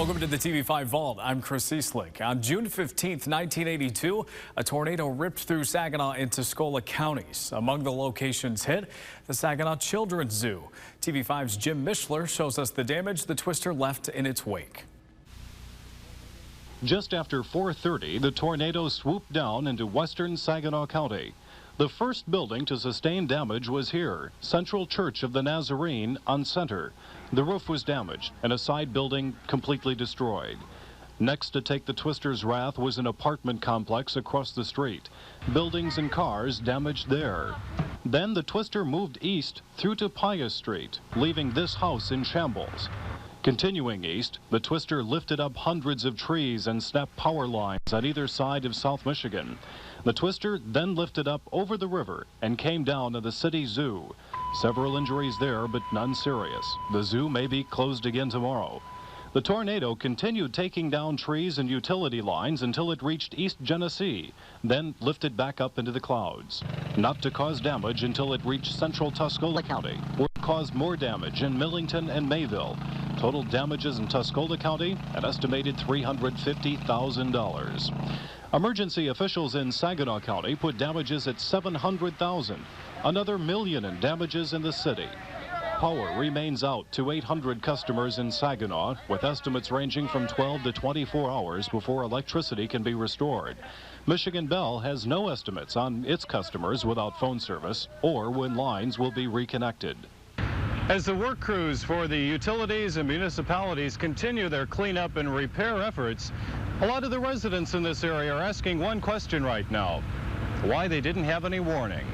Welcome to the TV5 Vault. I'm Chris Eastlick. On June 15th, 1982, a tornado ripped through Saginaw and Tuscola counties. Among the locations hit, the Saginaw Children's Zoo. TV5's Jim Mishler shows us the damage the twister left in its wake. Just after 4:30, the tornado swooped down into western Saginaw County. The first building to sustain damage was here, Central Church of the Nazarene on Center. The roof was damaged and a side building completely destroyed. Next to take the twister's wrath was an apartment complex across the street. Buildings and cars damaged there. Then the twister moved east through to Pius Street, leaving this house in shambles. Continuing east, the twister lifted up hundreds of trees and snapped power lines on either side of South Michigan. The twister then lifted up over the river and came down to the city zoo. Several injuries there, but none serious. The zoo may be closed again tomorrow. The tornado continued taking down trees and utility lines until it reached East Genesee, then lifted back up into the clouds. Not to cause damage until it reached central Tuscola County, where it caused more damage in Millington and Mayville. Total damages in Tuscola County, an estimated $350,000. Emergency officials in Saginaw County put damages at $700,000, another $1 million in damages in the city. Power remains out to 800 customers in Saginaw, with estimates ranging from 12 to 24 hours before electricity can be restored. Michigan Bell has no estimates on its customers without phone service or when lines will be reconnected. As the work crews for the utilities and municipalities continue their cleanup and repair efforts, a lot of the residents in this area are asking one question right now: why they didn't have any warning.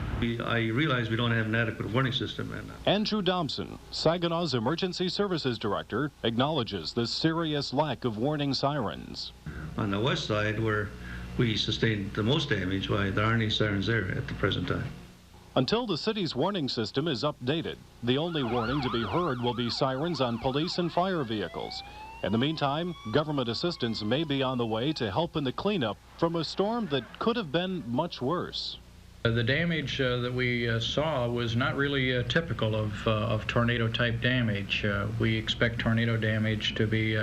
I realize we don't have an adequate warning system. Andrew Dobson, Saginaw's Emergency Services Director, acknowledges the serious lack of warning sirens. On the west side, where we sustained the most damage, why there aren't any sirens there at the present time. Until the city's warning system is updated, the only warning to be heard will be sirens on police and fire vehicles. In the meantime, government assistance may be on the way to help in the cleanup from a storm that could have been much worse. The damage that we saw was not really typical of tornado-type damage. We expect tornado damage to be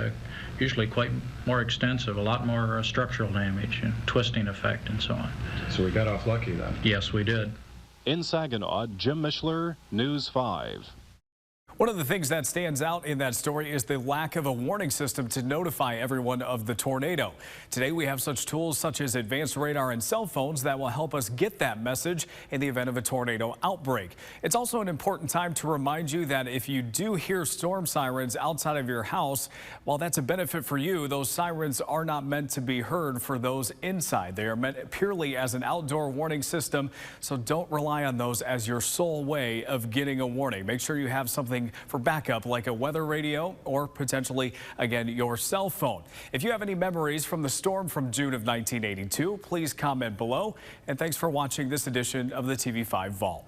usually quite more extensive, a lot more structural damage and twisting effect and so on. So we got off lucky then? Yes, we did. In Saginaw, Jim Mishler, News 5. One of the things that stands out in that story is the lack of a warning system to notify everyone of the tornado. Today we have such tools such as advanced radar and cell phones that will help us get that message in the event of a tornado outbreak. It's also an important time to remind you that if you do hear storm sirens outside of your house, while that's a benefit for you, those sirens are not meant to be heard for those inside. They are meant purely as an outdoor warning system, so don't rely on those as your sole way of getting a warning. Make sure you have something for backup like a weather radio or potentially, again, your cell phone. If you have any memories from the storm from June of 1982, please comment below. And thanks for watching this edition of the TV5 Vault.